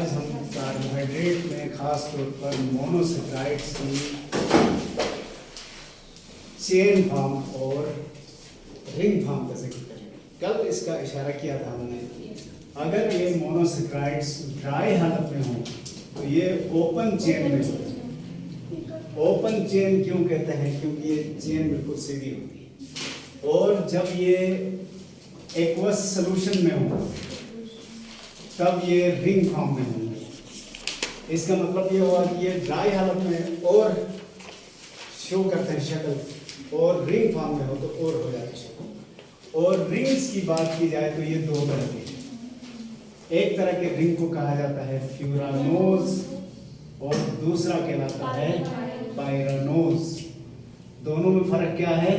आज हम कार्बोहाइड्रेट में खास तौर पर मोनोसेक्राइड्स की चेन फॉर्म और रिंग फॉर्म का जिक्र करेंगे। कल इसका इशारा किया था हमने, अगर ये मोनोसेक्राइड्स ड्राई हालत में हों तो ये ओपन चेन में होते। ओपन चेन क्यों कहते हैं? क्योंकि ये चेन बिल्कुल सीधी होती है। और जब ये एक्वस सोल्यूशन में हो तब ये रिंग फॉर्म में होंगे। इसका मतलब ये हुआ कि ये ड्राई हालत में और शो करते हैं शक्ल, और रिंग फॉर्म में हो तो और हो जाती है शक्ल। और रिंग्स की बात की जाए तो ये दो तरह के हैं। एक तरह के रिंग को कहा जाता है फ्यूरानोज और दूसरा कहलाता है पायरानोज। दोनों में फर्क क्या है?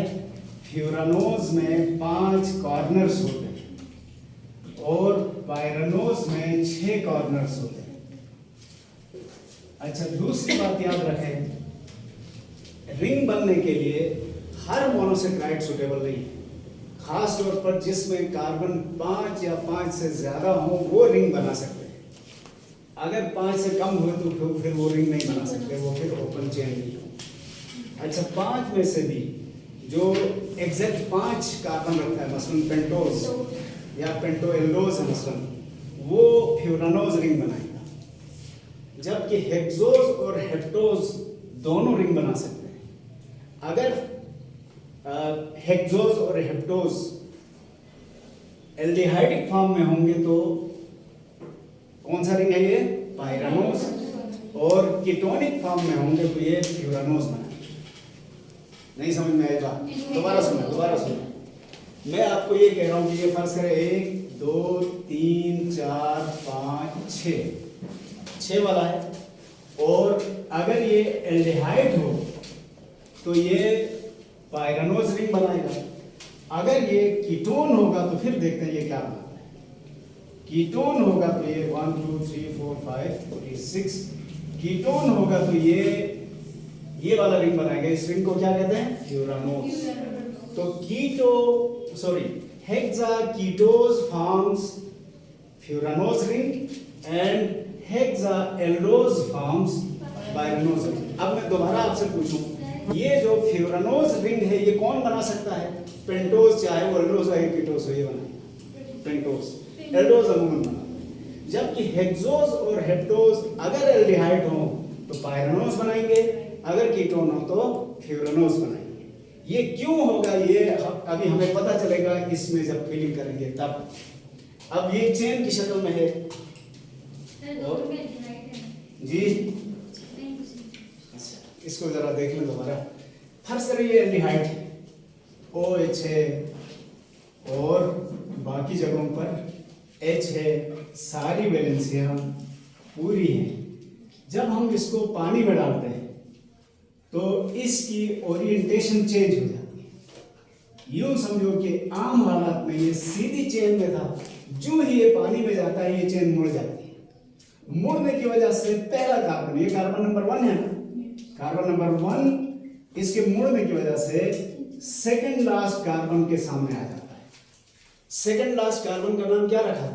फ्यूरानोज में 5 कॉर्नर्स होते हैं और पायरानोज में 6 कॉर्नर्स होते हैं। अच्छा, दूसरी बात याद रखें, रिंग बनने के लिए हर मोनोसेक्राइड सूटेबल नहीं है। खास तौर पर जिसमें कार्बन 5 या 5 से ज्यादा हो वो रिंग बना सकते हैं। अगर 5 से कम हुए तो फिर वो रिंग नहीं बना सकते, वो फिर ओपन चेन नहीं हो। अच्छा, 5 में से भी जो एग्जैक्ट 5 कार्बन रखता है, मसलन पेंटोज या पेंटोएल्डोज है मसलन, वो फ्यूरानोज रिंग बनाएगा। जबकि हेक्सोज और हेप्टोज दोनों रिंग बना सकते हैं। अगर हेक्सोज और हेप्टोज एल्डिहाइडिक फॉर्म में होंगे तो कौन सा रिंग है ये? पायरानोज। और कीटोनिक फॉर्म में होंगे तो ये फ्यूरानोज बनाएगा। नहीं समझ में आएगा? दोबारा सुनो। मैं आपको ये कह रहा हूं कि ये फर्ज करें 1 2 3 4 5 6 वाला है, और अगर ये एल्डिहाइड हो तो ये पायरानोज रिंग बनाएगा। अगर ये कीटोन होगा तो फिर देखते हैं ये क्या बनाता है। कीटोन होगा तो ये 1 2 3 4 5 6, कीटोन होगा तो ये वाला रिंग बनाएगा। इस रिंग को क्या कहते हैं? फ्यूरानोज। तो hexaketos forms furanose ring and hexaaldose forms pyranose ring। अब मैं दोबारा आपसे पूछूं, ये जो फ्यूरानोज रिंग है ये कौन बना सकता है? पेंटोज, चाहे वो एल्डोज हो या कीटोज हो, ये बनाएगा पेंटोज। एल्डोज अमूमन बनाता। जबकि हेक्सोज और हेप्टोज अगर एल्डिहाइड हो तो पायरानोज बनाएंगे, अगर कीटोन हो तो फ्यूरानोज बनाएंगे। ये क्यों होगा ये अभी हमें पता चलेगा इसमें जब फिलिंग करेंगे तब। अब ये चेन की शक्ल में है और जी, अच्छा इसको जरा देख लें दोबारा। फर्ज करें ये एल्डिहाइड OH है और बाकी जगहों पर H है, सारी वैलेंसियां पूरी हैं। जब हम इसको पानी में डालते हैं तो इसकी ओरिएंटेशन चेंज हो जाती है। यूं समझो कि आम हालात में ये सीधी चेन में था, जो ही ये पानी में जाता है ये चेन मुड़ जाती है। मुड़ने की वजह से पहला कार्बन, ये कार्बन नंबर 1 है ना, कार्बन नंबर 1, इसके मुड़ने की वजह से सेकंड लास्ट कार्बन के सामने आ जाता है। सेकंड लास्ट कार्बन का नाम क्या रखा?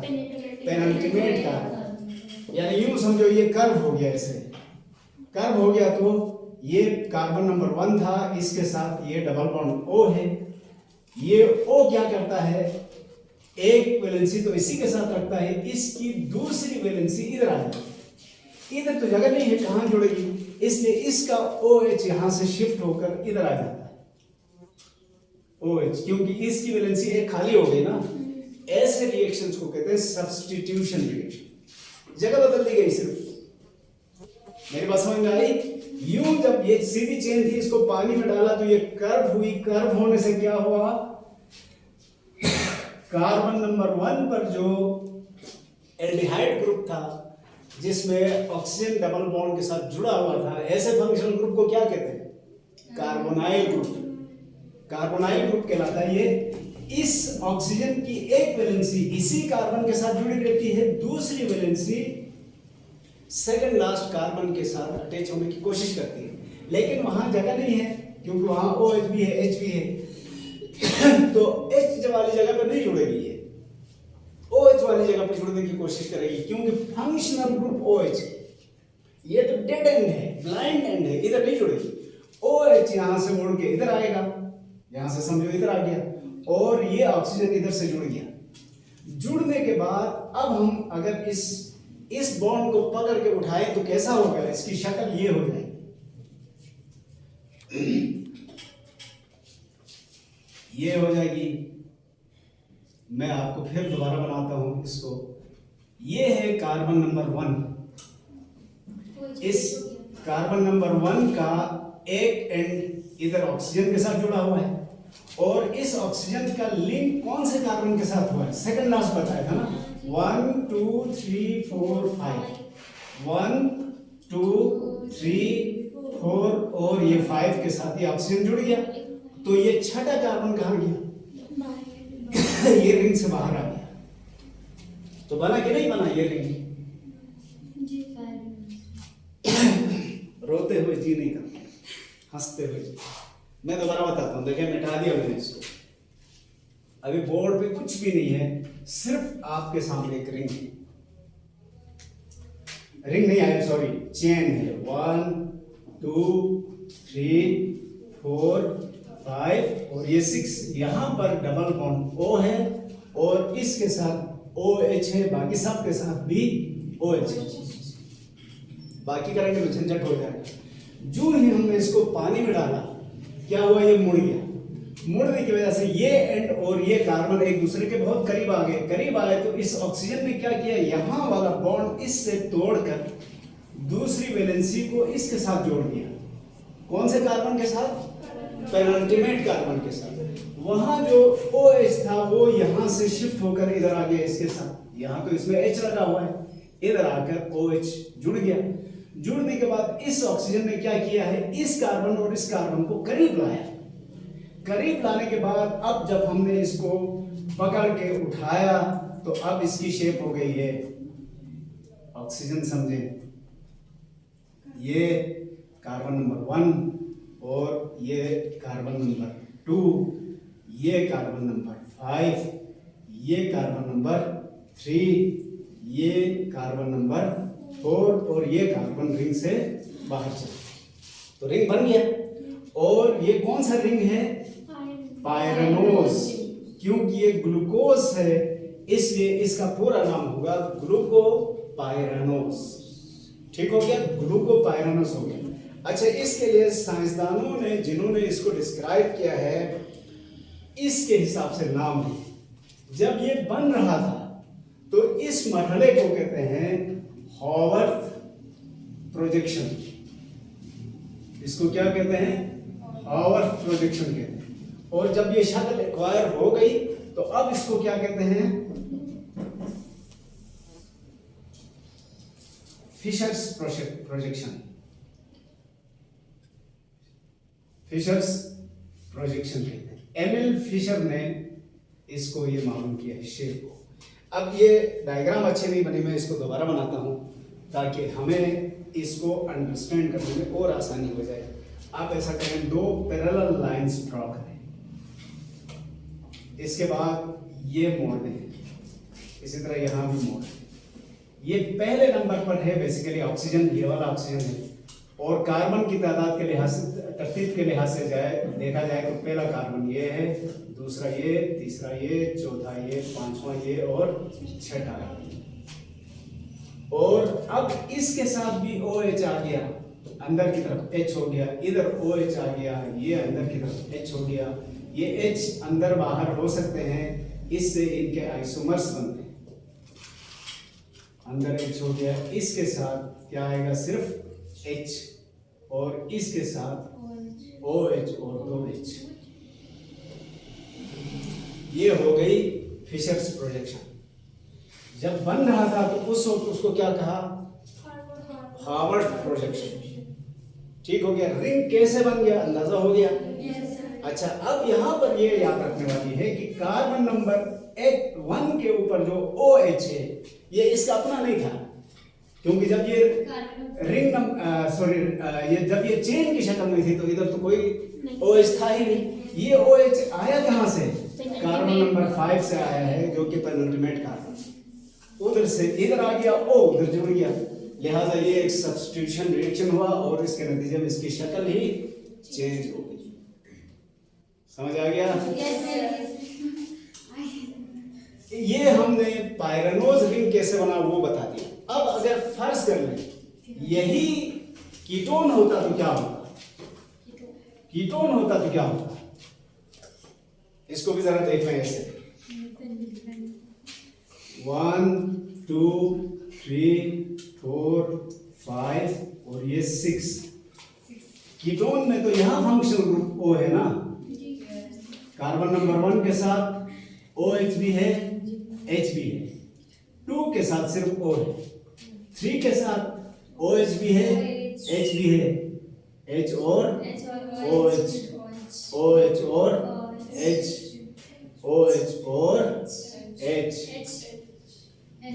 Penultimate carbon. यानी यूं समझो ये कर्व हो गया, ऐसे कर्व हो गया तो ये कार्बन नंबर 1 था, इसके साथ ये डबल बॉन्ड O है। ये O क्या करता है? एक वैलेंसी तो इसी के साथ रखता है, इसकी दूसरी वैलेंसी इधर आ जाती है। इधर तो जगह नहीं है, कहां जुड़ेगी? इसलिए इसका OH यहां से शिफ्ट होकर इधर आ जाता है OH, क्योंकि इसकी वैलेंसी एक खाली हो गई ना। ऐसे रिएक्शंस को कहते हैं सब्स्टिट्यूशन रिएक्शन। जगह बदल दी गई सिर्फ। मेरी बात समझ में आई? यूं जब ये सीधी चेन थी, इसको पानी में डाला तो ये कर्व हुई। कर्व होने से क्या हुआ? कार्बन नंबर 1 पर जो एल्डिहाइड ग्रुप था जिसमें ऑक्सीजन डबल बॉन्ड के साथ जुड़ा हुआ था, ऐसे फंक्शनल ग्रुप को क्या कहते हैं? Carbonyl group. कार्बोनाइल ग्रुप कहलाता है ये। इस ऑक्सीजन की एक वैलेंसी इसी कार्बन के साथ जुड़ी रहती है, दूसरी वैलेंसी सेकंड लास्ट कार्बन के साथ अटैच होने की कोशिश करती है, लेकिन वहां जगह नहीं है क्योंकि वहां OH भी है, H भी है। तो H वाली जगह पर नहीं जुड़ेगी ये। OH वाली जगह पे जुड़ने की कोशिश करेगी, क्योंकि फंक्शनल ग्रुप OH ये तो डेड एंड है, ब्लाइंड एंड है, इधर नहीं जुड़ेगी। OH यहाँ से मुड़ के इधर आएगा, यहाँ से समझो इधर आ गया, और ये ऑक्सीजन इधर से जुड़ गया। जुड़ने के बाद अब हम अगर इस बॉन्ड को पकड़ के उठाएं तो कैसा होगा, इसकी शक्ल ये हो जाएगी। ये हो जाएगी। मैं आपको फिर दोबारा बनाता हूं इसको। ये है कार्बन नंबर 1। इस कार्बन नंबर 1 का एक एंड इधर ऑक्सीजन के साथ जुड़ा हुआ है, और इस ऑक्सीजन का लिंक कौन से कार्बन के साथ हुआ है, सेकंड लास्ट बताया था ना, 1 2 3 4 5, 1 2 3 4 और ये 5 के साथ ये ऑक्सीजन जुड़ गया। तो ये छठा कार्बन कहाँ गया? ये रिंग से बाहर आ गया। तो बना कि नहीं बना ये रिंग? रोते हुए जी नहीं करते, हंसते हुए जी। मैं दोबारा बताता हूँ, देखिए मिटा दिया मैंने इसको। अभी बोर्ड पे कुछ भी नहीं है, सिर्फ आपके सामने एक रिंग है। रिंग नहीं आया, सॉरी, चेन है। 1 2 3 4 5 और ये 6। यहां पर डबल बॉन्ड O है और इसके साथ OH है, बाकी सब के साथ भी OH है। बाकी करेंगे तो झंझट हो जाएगा। जो ही हमने इसको पानी में डाला, क्या हुआ, ये मुड़ गया। मुड़ने की वजह से ये एंड और ये कार्बन एक दूसरे के बहुत करीब आ गए। करीब आए तो इस ऑक्सीजन ने क्या किया, यहां वाला बॉन्ड इससे तोड़कर दूसरी वैलेंसी को इसके साथ जोड़ दिया। कौन से कार्बन के साथ? पेनल्टीमेट कार्बन के साथ। वहां जो OH था वो यहां से शिफ्ट होकर इधर आ गया इसके साथ। यहां तो इसमें H लगा हुआ है, इधर आकर OH जुड़ गया। जुड़ने के बाद इस ऑक्सीजन ने क्या किया है, इस कार्बन और इस कार्बन को करीब लाया। करीब लाने के बाद अब जब हमने इसको पकड़ के उठाया तो अब इसकी शेप हो गई है ऑक्सीजन, समझे। ये कार्बन नंबर 1 और ये कार्बन नंबर 2, ये कार्बन नंबर 5, ये कार्बन नंबर 3, ये कार्बन नंबर 4 और ये कार्बन रिंग से बाहर चला। तो रिंग बन गया। और ये कौन सा रिंग है? पायरेनोज। क्योंकि ये ग्लूकोज है इसलिए इसका पूरा नाम होगा ग्लूकोपायरेनोज। ठीक हो गया, ग्लूकोपायरेनोज हो गया। अच्छा, इसके लिए साइंसदानों ने जिन्होंने इसको डिस्क्राइब किया है इसके हिसाब से नाम दिए। जब ये बन रहा था तो इस मरहले को कहते हैं हॉवर्थ प्रोजेक्शन। इसको क्या कहते हैं? हॉवर्थ प्रोजेक्शन कहते हैं। और जब ये शक्ल एक्वायर हो गई तो अब इसको क्या कहते हैं? Fishers projection. फिशर्स प्रोजेक्शन कहते हैं। एमिल फिशर ने इसको ये मालूम किया है शेप को। अब ये डायग्राम अच्छे नहीं बनी, मैं इसको दोबारा बनाता हूं ताकि हमें इसको अंडरस्टैंड करने में और आसानी हो जाए। आप ऐसा करें, 2 पैरेलल लाइंस ड्रॉ करें, इसके बाद ये मोड़ दें, इसी तरह यहां भी मोड़। ये पहले नंबर पर है बेसिकली ऑक्सीजन, ये वाला ऑक्सीजन है। और कार्बन की तादाद के लिहाज से, तरतीब के लिहाज से देखा जाए तो पहला कार्बन ये है, दूसरा ये, तीसरा ये, चौथा ये, पांचवा ये और छठा ये। और अब इसके साथ भी OH आ गया, अंदर की तरफ H हो गया, इधर OH आ गया, ये अंदर की तरफ H हो गया। ये H अंदर बाहर हो सकते हैं, इससे इनके आइसोमर्स बनते हैं। अंदर H हो गया, इसके साथ क्या आएगा, सिर्फ H, और इसके साथ OH और 2H। ये हो गई फिशर्स प्रोजेक्शन। जब बन रहा था तो उस वक्त उसको क्या कहा? Harvard projection. ठीक हो गया। रिंग कैसे बन गया, अंदाजा हो गया? अच्छा, अब यहां पर ये याद रखने वाली है कि कार्बन नंबर 1 के ऊपर जो OH है ये इसका अपना नहीं था, क्योंकि जब ये रिंग जब ये चेन की शक्ल में थी तो इधर तो कोई OH था ही नहीं। ये OH आया कहां से? कार्बन नंबर 5 से आया है जो कि पेनल्टीमेट कार्बन, उधर से इधर आ गया, ओ उधर जुड़ गया, लिहाजा ये एक सब्स्टिट्यूशन रिएक्शन हुआ और इसके नतीजे में इसकी शक्ल ही चेंज हो गई। समझ आ गया? ये हमने पायरेनोज रिंग कैसे बना वो बता दिया। अब अगर फर्ज कर लें यही कीटोन होता तो क्या होता, कीटोन होता तो क्या होता, इसको भी जरा देख लें ऐसे 1 2 3 4 5 और ये 6। कीटोन में तो यहां फंक्शनल ग्रुप O है ना, कार्बन नंबर 1 के साथ OH भी है, H भी है, 2 के साथ सिर्फ O है, 3 के साथ OH भी है, H भी है, H और OH, OH और H, OH और H,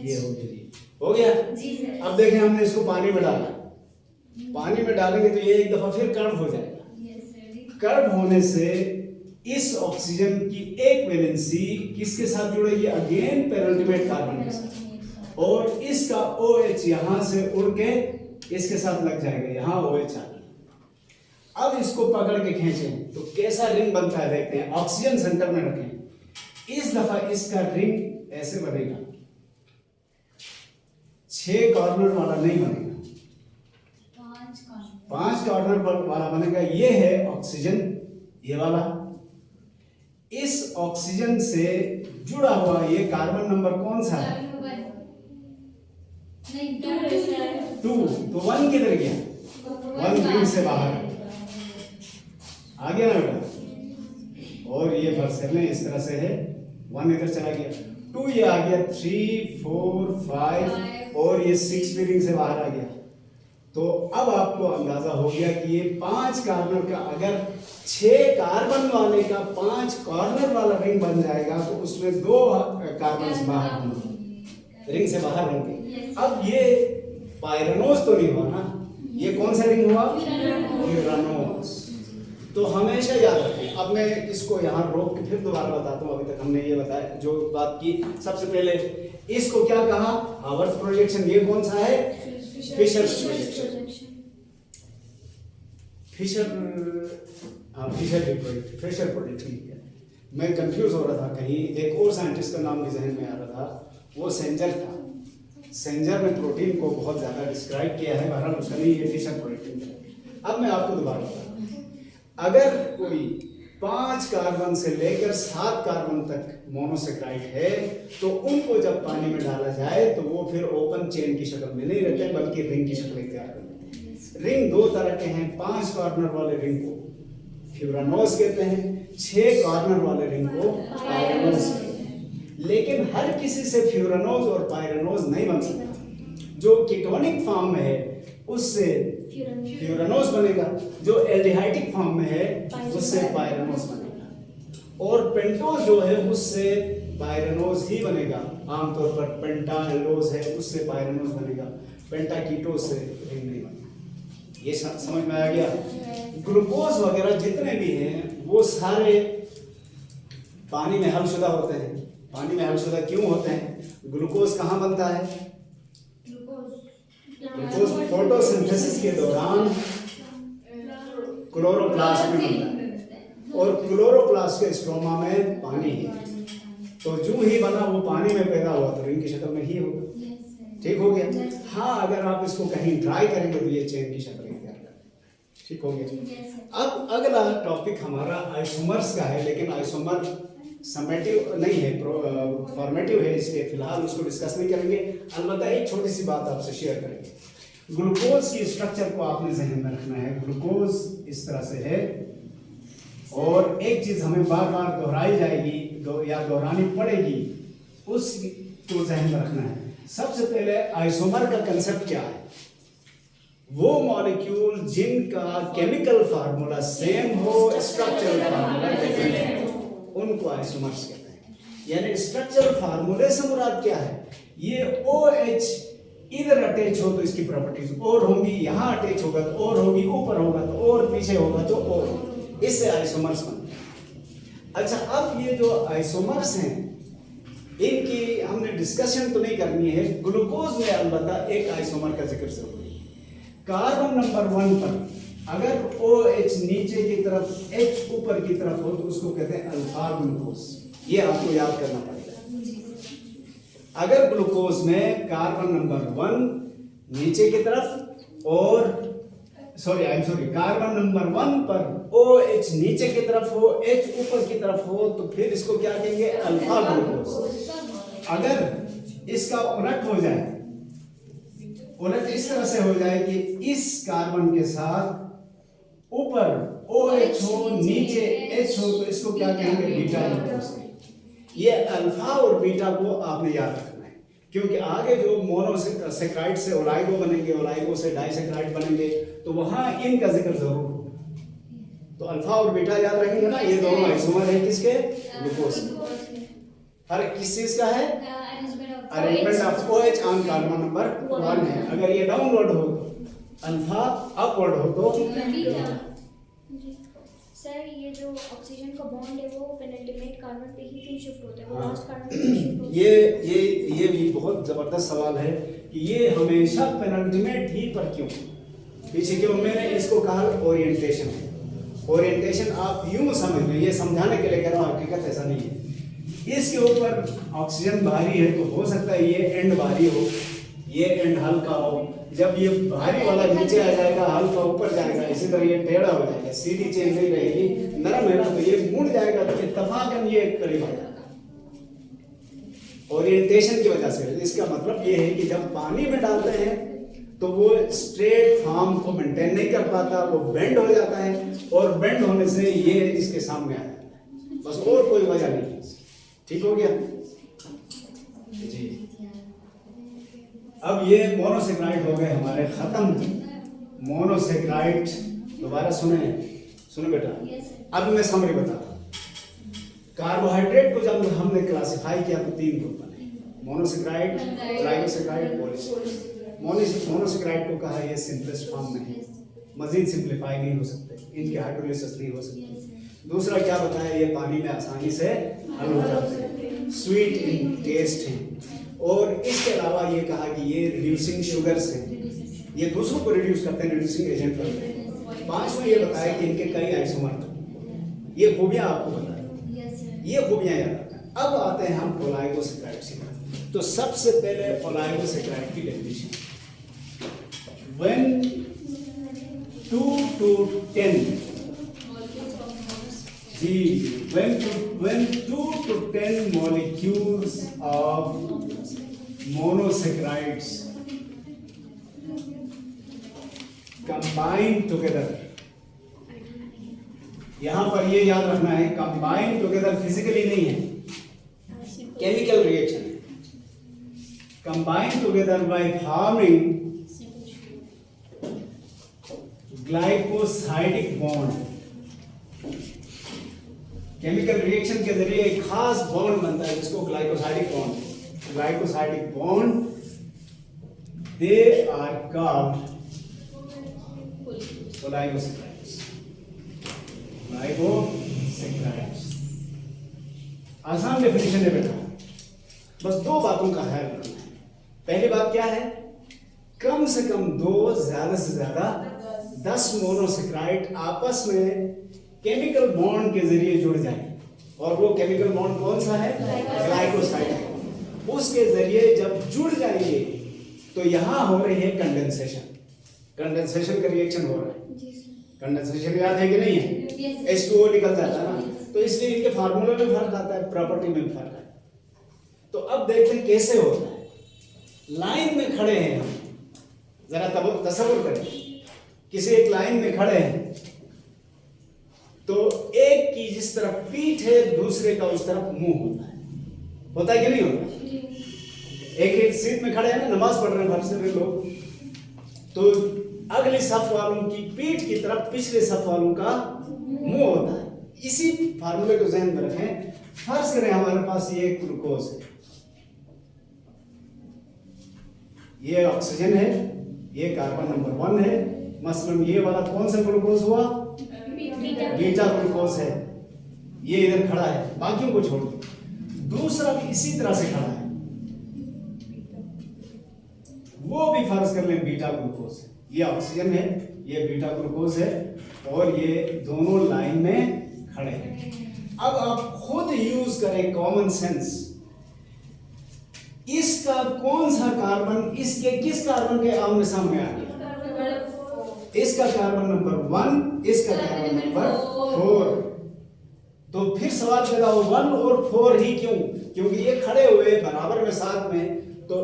ये हो गया। अब देखें हमने इसको पानी में डाला, पानी में डालेंगे तो ये एक दफा फिर कर्व हो जाएगा। कर्व होने से इस ऑक्सीजन की एक वैलेंसी किसके साथ जुड़ेगी, अगेन पेनल्टीमेट कार्बन के साथ, और इसका OH यहां से उड़ के इसके साथ लग जाएगा, यहां OH आ गया। अब इसको पकड़ के खींचें तो कैसा रिंग बनता है देखते हैं। ऑक्सीजन सेंटर में रखें, इस दफा इसका रिंग ऐसे बनेगा, 6 कॉर्नर वाला नहीं बनेगा, 5 कॉर्नर वाला बनेगा। ये है ऑक्सीजन, ये वाला। इस ऑक्सीजन से जुड़ा हुआ ये कार्बन नंबर कौन सा है, 2, तो 1 किधर गया, 1 रिंग से बाहर आ गया ना बेटा। और ये फर्ज कर लें इस तरह से है, 1 इधर चला गया, 2 ये आ गया, 3 4 5 और ये 6 भी रिंग से बाहर आ गया। तो अब आपको अंदाजा हो गया कि ये 5 कार्बन का अगर 6 कार्बन वाले का 5 कॉर्नर वाला रिंग बन जाएगा तो उसमें 2 कार्बन बाहर होंगे, रिंग से बाहर होंगे। अब ये पायरेनोज तो नहीं हुआ ना, ये कौन सा रिंग हुआ, फ्यूरानोज। तो हमेशा याद रखें। अब मैं इसको यहाँ रोक के फिर दोबारा बताता हूँ। अभी तक हमने ये बताया जो बात की, सबसे पहले इसको क्या कहा, हावर्थ प्रोजेक्शन। ये कौन सा है, फिशर प्रोजेक्शन, फिशर प्रोजेक्शन। मैं कंफ्यूज हो रहा था, कहीं एक और साइंटिस्ट का नाम भी जहन में आ रहा था, वो सेंजर था। सेंजर ने प्रोटीन को बहुत ज्यादा डिस्क्राइब किया है, बहरहाल उसका नहीं, ये फिशर प्रोजेक्शन है। अब मैं आपको दोबारा बताता हूँ, अगर कोई 5 कार्बन से लेकर 7 कार्बन तक मोनोसेक्राइड है तो उनको जब पानी में डाला जाए तो वो फिर ओपन चेन की शक्ल में नहीं रहते बल्कि रिंग की शक्ल इख्तियार करते हैं। रिंग 2 तरह के हैं, 5 कॉर्नर वाले रिंग को फ्यूरानोज कहते हैं, 6 कॉर्नर वाले रिंग को पायरेनोज कहते हैं। लेकिन हर किसी से फ्यूरानोज और पायरेनोज नहीं बन सकता। जो कीटोनिक फॉर्म में है उससे फ्यूरानोज बनेगा, जो एल्डिहाइडिक फॉर्म में है उससे पायरेनोज बनेगा, और पेंटोज जो है उससे पायरेनोज ही बनेगा। आमतौर पर पेंटालोज है उससे पायरेनोज बनेगा, पेंटाकीटोज से रिंग नहीं बनेगा। ये समझ में आ गया। ग्लूकोज वगैरह जितने भी हैं वो सारे पानी में हलशुदा होते हैं। पानी में हलशुदा क्यों होते हैं? ग्लूकोज कहाँ बनता है? ग्लूकोज फोटोसिंथेसिस के दौरान क्लोरोप्लास्ट में बनता है, और क्लोरोप्लास्ट के स्ट्रोमा में पानी है, तो जो ही बना वो पानी में पैदा हुआ तो रिंग की शक्ल में ही होगा। ठीक हो गया। हाँ, अगर आप इसको कहीं ड्राई करेंगे तो ये चेन की शक्ल इख्तियार करेगा। ठीक हो गया। अब अगला टॉपिक हमारा आइसोमर्स का है, लेकिन आइसोमर समेटिव नहीं है, फॉर्मेटिव है, इसलिए फिलहाल उसको डिस्कस नहीं करेंगे। अलबत्ता एक छोटी सी बात आपसे शेयर करेंगे। ग्लूकोज की स्ट्रक्चर को आपने जहन में रखना है। ग्लूकोज इस तरह से है, और एक चीज हमें बार बार दोहराई जाएगी या दोहरानी पड़ेगी, उसको जहन में रखना है। सबसे पहले आइसोमर का कंसेप्ट क्या है? वो मॉलिक्यूल जिनका केमिकल फार्मूला सेम हो, स्ट्रक्चरल फार्मूला डिफरेंट हो, उनको आइसोमर्स कहते हैं। यानी स्ट्रक्चरल फार्मूले से मुराद क्या है? ये OH इधर अटैच हो तो इसकी प्रॉपर्टीज और होंगी, यहाँ अटैच होगा तो और होगी, ऊपर होगा तो और, पीछे होगा तो और, इससे आइसोमर्स बनते हैं। अच्छा, अब ये जो आइसोमर्स हैं इनकी हमने डिस्कशन तो नहीं करनी है। ग्लूकोज में अलबत्ता एक आइसोमर का जिक्र जरूरी है। कार्बन नंबर 1 पर अगर OH नीचे की तरफ, H ऊपर की तरफ हो तो उसको कहते हैं अल्फा ग्लूकोज। ये आपको याद करना पड़ेगा। अगर ग्लूकोज में कार्बन नंबर 1 नीचे की तरफ और कार्बन नंबर 1 पर OH नीचे की तरफ हो, H ऊपर की तरफ हो तो फिर इसको क्या कहेंगे? Alpha glucose. अगर इसका उलट हो जाए, उलट इस तरह से हो जाए कि इस कार्बन के साथ ऊपर OH हो, नीचे H हो तो इसको क्या कहेंगे? Beta glucose. ये अल्फा और बीटा को आपने याद रखना है, क्योंकि आगे जो मोनोसेक्राइड से ओलाइगो बनेंगे, ओलाइगो से डाइसेक्राइड बनेंगे, तो वहां इनका जिक्र जरूर होगा। तो अल्फा और बीटा याद रखेंगे ना, ये दोनों आइसोमर है किसके? ग्लूकोज। हर किस चीज का है? Arrangement of OH on carbon number 1 है। अगर ये डाउनवर्ड हो तो अल्फा, अपवर्ड हो तो बीटा। सर, ये जो ऑक्सीजन का बॉन्ड है वो पेनिल्टिमेट कार्बन पे ही क्यों शिफ्ट होता है? वो लास्ट कार्बन पे शिफ्ट होता है? ये भी बहुत जबरदस्त सवाल है कि ये हमेशा पेनल्टीमेट ही पर क्यों? पीछे क्यों? मैंने इसको कहा ओरिएंटेशन है। ओरिएंटेशन आप यूं समझ लो, ये समझाने के लिए कह रहा हूं, हकीकत ऐसा नहीं है। इसके ऊपर ऑक्सीजन भारी है तो हो सकता है ये एंड भारी हो, ये एंड हल्का हो। जब ये भारी वाला नीचे आ जाएगा, हल्का ऊपर जाएगा, इसी तरह ये टेढ़ा हो जाएगा, सीधी चेन नहीं रहेगी, नरम है ना, तो ये मुड़ जाएगा, तो इत्तफाकन ये करीब आ जाएगा ओरिएंटेशन की वजह से। इसका मतलब ये है कि जब पानी में डालते हैं तो वो स्ट्रेट फॉर्म को मेंटेन नहीं कर पाता, वो बेंड हो जाता है, और बेंड होने से ये इसके सामने आ जाता है, बस और कोई वजह नहीं है। ठीक हो गया जी। अब ये मोनोसेक्राइड हो गए हमारे खत्म। मोनोसेक्राइड दोबारा सुने बेटा। अब मैं समरी बताता हूं। कार्बोहाइड्रेट को जब हमने क्लासिफाई किया तो 3 ग्रुप बने: मोनोसेक्राइड, ट्राइग्लिसराइड, पॉलीसेक्राइड। मोनोसेक्राइड को कहा ये सिंपलेस्ट फॉर्म में है, मजीद सिंप्लीफाई नहीं हो सकते, इनके हाइड्रोलिसिस नहीं हो सकते। दूसरा क्या बताया, ये पानी में आसानी से हल हो जाते हैं, स्वीट इन टेस्ट हैं, और इसके अलावा ये कहा कि ये रिड्यूसिंग शुगर्स हैं, ये दूसरों को रिड्यूस करते हैं, रिड्यूसिंग एजेंट करते हैं। पांचवा ये बताया कि इनके कई आइसोमर, ये खूबियां आपको बताया, ये खूबियां याद रखना। अब आते हैं हम ओलाइगोसेक्राइड से। तो सबसे पहले ओलाइगोसेक्राइड की definition, when 2 to 10 when 2 to 10 molecules of monosaccharides combine together, यहां पर ये याद रखना है, combine together फिजिकली नहीं है, केमिकल रिएक्शन है, combine together by forming glycosidic bond. Chemical reaction के जरिए एक खास बॉन्ड बनता है जिसको glycosidic bond. Glycosidic bond, they are called oligosaccharides. Oligosaccharides आसान डेफिनेशन है बेटा, बस 2 बातों का ख्याल रखना है। पहली बात क्या है, कम से कम 2, ज्यादा से ज्यादा 10 मोनोसेक्राइड आपस में केमिकल बॉन्ड के जरिए जुड़ जाए, और वो केमिकल बॉन्ड कौन सा है? ग्लाइकोसाइड। उसके जरिए जब जुड़ जाएंगे तो यहां हो रही है कंडेंसेशन। कंडेंसेशन का रिएक्शन हो रहा है। कंडेंसेशन याद है कि नहीं है? H2O निकल जाता है ना, तो इसलिए इनके फार्मूले में फर्क आता है, प्रॉपर्टी में फर्क आता है। तो अब देखते हैं कैसे होता है। लाइन में खड़े हैं हम, जरा तसव्वुर करें, किसी एक लाइन में खड़े हैं तो एक की जिस तरफ पीठ है दूसरे का उस तरफ मुंह होता है कि नहीं होता? एक सीट में खड़े हैं ना, नमाज पढ़ रहे हैं फर्ज से लोग, तो अगली सफ वालों की पीठ की तरफ पिछले सफ वालों का मुंह होता है। इसी फार्मूले को ध्यान में रखें। फर्ज करें हमारे पास ये ग्लूकोज है, ये ऑक्सीजन है, ये कार्बन नंबर 1 है, मसलन ये वाला कौन सा ग्लूकोज हुआ? बीटा ग्लूकोज है। ये इधर खड़ा है, बाकियों को छोड़ दो। दूसरा भी इसी तरह से खड़ा है, वो भी फर्ज कर लें बीटा ग्लूकोज है। ये ऑक्सीजन है, ये बीटा ग्लूकोज है, और ये दोनों लाइन में खड़े हैं। अब आप खुद यूज करें कॉमन सेंस। इसका कौन सा कार्बन इसके किस कार्बन के आमने सामने आ गया? इसका कार्बन नंबर 1, इसका कार्बन नंबर 4। तो फिर सवाल पैदा हो 1 और 4 ही क्यों? क्योंकि ये खड़े हुए बराबर में साथ में, तो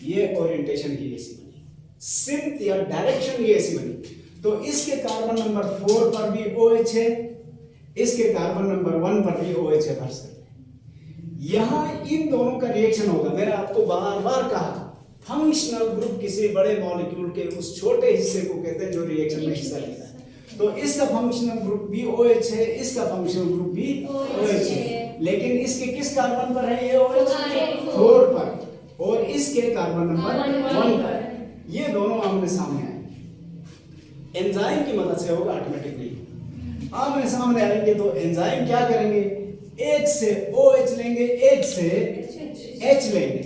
ये ओरिएंटेशन ही ऐसी बनी, सिंथ या डायरेक्शन ही ऐसी बनी। तो इसके कार्बन नंबर 4 पर भी OH है, इसके कार्बन नंबर 1 पर भी OH है। फर्स्ट यहां इन दोनों का रिएक्शन होगा। मैंने आपको बार बार कहा, फंक्शनल ग्रुप किसी बड़े मॉलिक्यूल के उस छोटे हिस्से को कहते हैं जो रिएक्शन में हिस्सा लेता है। तो इसका फंक्शनल ग्रुप भी OH है, इसका फंक्शनल ग्रुप भी OH है, लेकिन इसके किस कार्बन पर है ये OH? 4 पर, और इसके कार्बन नंबर 1 पर। ये दोनों आमने सामने आए, एंजाइम की मदद से होगा, ऑटोमेटिक नहीं। आमने सामने आएंगे तो एंजाइम क्या करेंगे? एक से OH लेंगे, एक से H लेंगे,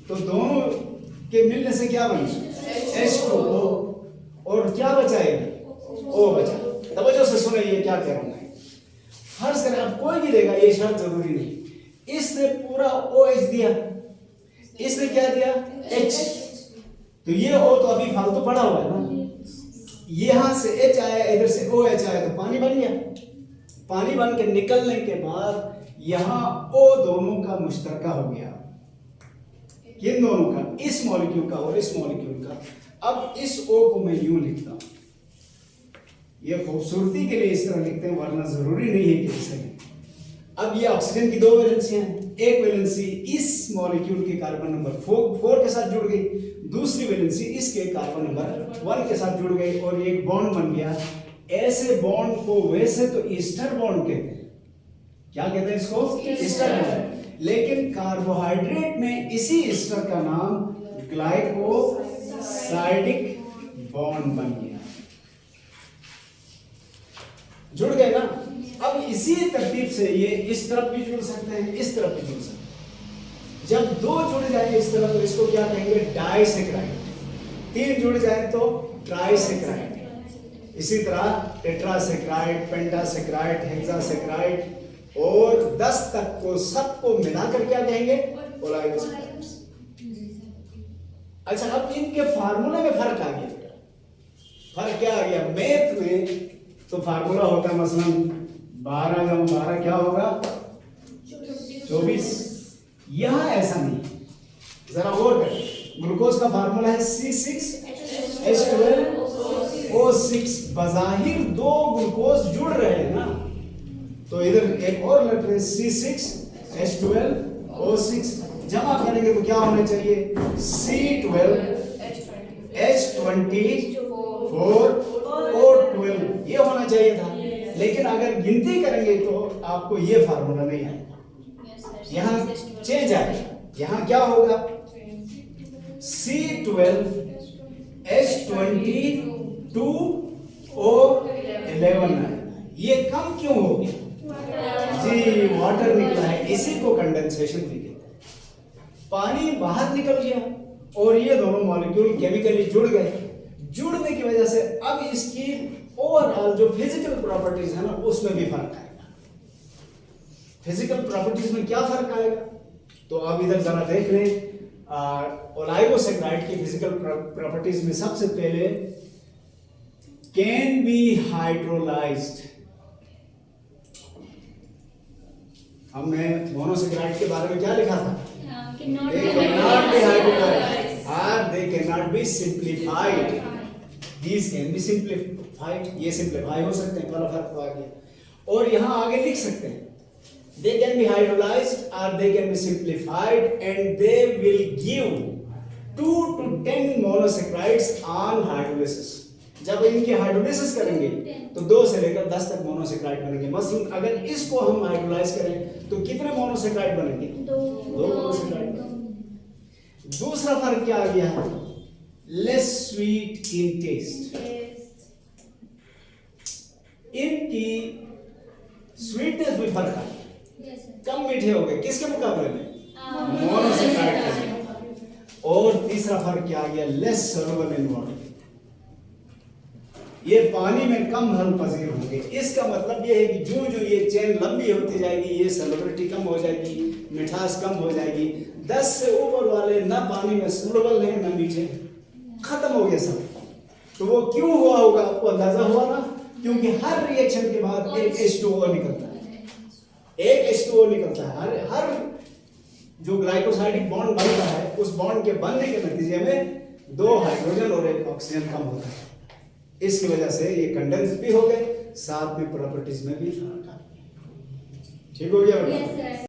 तो दोनों के मिलने से क्या बनेगा? H2O, और क्या बचाएगा? O बचा। तवज्जो से सुने ये क्या कह रहा हूं। फर्ज करें अब कोई भी देगा, ये शर्त जरूरी नहीं। इसने पूरा OH दिया, इसने क्या दिया? H। तो ये O तो अभी फालतू पड़ा हुआ है ना, यहां से H आया, इधर से OH आया, तो पानी बन गया। पानी बन के निकलने के बाद यहां O दोनों का मुश्तरका हो गया, किन दोनों का? इस मॉलिक्यूल का और इस मॉलिक्यूल का। अब इस O को मैं यूं लिखता हूं, ये खूबसूरती के लिए इस तरह लिखते हैं, वरना जरूरी नहीं है कि इसे। अब ये ऑक्सीजन की 2 वैलेंसी हैं, एक वैलेंसी इस मॉलिक्यूल के कार्बन नंबर 4 के साथ जुड़ गई, दूसरी वैलेंसी इसके कार्बन नंबर 1 के साथ जुड़ गई, और ये एक बॉन्ड बन गया। ऐसे बॉन्ड को वैसे तो ईस्टर बॉन्ड कहते हैं, क्या कहते हैं इसको? Ester bond. लेकिन कार्बोहाइड्रेट में इसी ईस्टर का नाम ग्लाइकोसाइडिक बॉन्ड बन गया। जुड़ गए ना? अब इसी तरतीब से ये इस तरफ भी जुड़ सकते हैं, इस तरफ भी जुड़ सकते हैं। जब 2 जुड़ जाए इस तरफ तो इसको क्या कहेंगे? डाइसेक्राइड। 3 जुड़ जाए तो ट्राइसेक्राइड। इसी तरह टेट्रासेक्राइड, पेंटासेक्राइड, हेक्सासेक्राइड, और 10 तक को सबको मिलाकर क्या कहेंगे? ओलाइगोसेक्राइड्स। अच्छा, अब इनके फार्मूले में फर्क आ गया। फर्क क्या आ गया? मैथ में तो फार्मूला होता है मसलन 12 × 12 क्या होगा? 24। यहां ऐसा नहीं, जरा और करें। ग्लूकोज का फार्मूला है C6H12O6। बजाहिर 2 ग्लूकोज जुड़ रहे हैं ना, तो इधर एक और लेटर है C6H12O6। जमा करेंगे तो क्या होना चाहिए? C12H24O12 ये होना चाहिए था। लेकिन अगर गिनती करेंगे तो आपको ये फार्मूला नहीं आएगा, यहाँ चेंज आएगा। यहाँ क्या होगा? C12H22O11 ये कम क्यों हो गया? जी, वाटर निकला है, इसी को कंडेंसेशन भी कहते हैं। पानी बाहर निकल गया और ये दोनों मॉलिक्यूल केमिकली जुड़ गए। जुड़ने की वजह से अब इसकी ओवरऑल जो फिजिकल प्रॉपर्टीज है ना, उसमें भी फर्क आएगा। फिजिकल प्रॉपर्टीज में क्या फर्क आएगा? तो अब इधर जरा देख लें, ओलाइगोसेक्राइड की फिजिकल प्रॉपर्टीज में सबसे पहले कैन बी हाइड्रोलाइज्ड। हमने मोनोसेक्राइड के बारे में क्या लिखा था? They cannot be hybridized or they cannot be simplified. These can be simplified. ये simplify हो सकते हैं, पहला फर्क आ गया। और यहाँ आगे लिख सकते हैं they can be hydrolyzed or they can be simplified and they will give 2 to 10 monosaccharides on hydrolysis. जब इनकी हाइड्रोलाइसिस करेंगे तो 2 से लेकर 10 तक मोनोसेक्राइड बनेंगे। मसलन अगर इसको हम हाइड्रोलाइज करें तो कितने मोनोसेक्राइड बनेंगे? 2 मोनोसेक्राइड। दूसरा फर्क क्या आ गया है? Less sweet in taste. इनकी स्वीटनेस भी फर्क आ गया, यस सर कम मीठे हो गए किसके मुकाबले में, मोनोसेक्राइड के। और तीसरा फर्क क्या आ गया, लेस सॉल्युबल इन वाटर, ये पानी में कम हल पजीर होंगे। इसका मतलब ये है कि जो जो ये चेन लंबी होती जाएगी, ये सॉल्युबिलिटी कम हो जाएगी, मिठास कम हो जाएगी। 10 से ऊपर वाले ना पानी में सॉल्युबल है ना मीठे, खत्म हो गया सब। तो वो क्यों हुआ होगा, आपको अंदाजा हुआ ना, क्योंकि हर रिएक्शन के बाद एक H2O निकलता है, एक H2O निकलता है। हर जो ग्लाइकोसाइडिक बॉन्ड बनता है, उस बॉन्ड के बनने के नतीजे में 2 हाइड्रोजन और 1 ऑक्सीजन कम होता है। इसकी वजह से ये कंडेंस भी हो गए, साथ में प्रॉपर्टीज में भी फर्क आ गया। ठीक हो गया बेटा? Yes sir.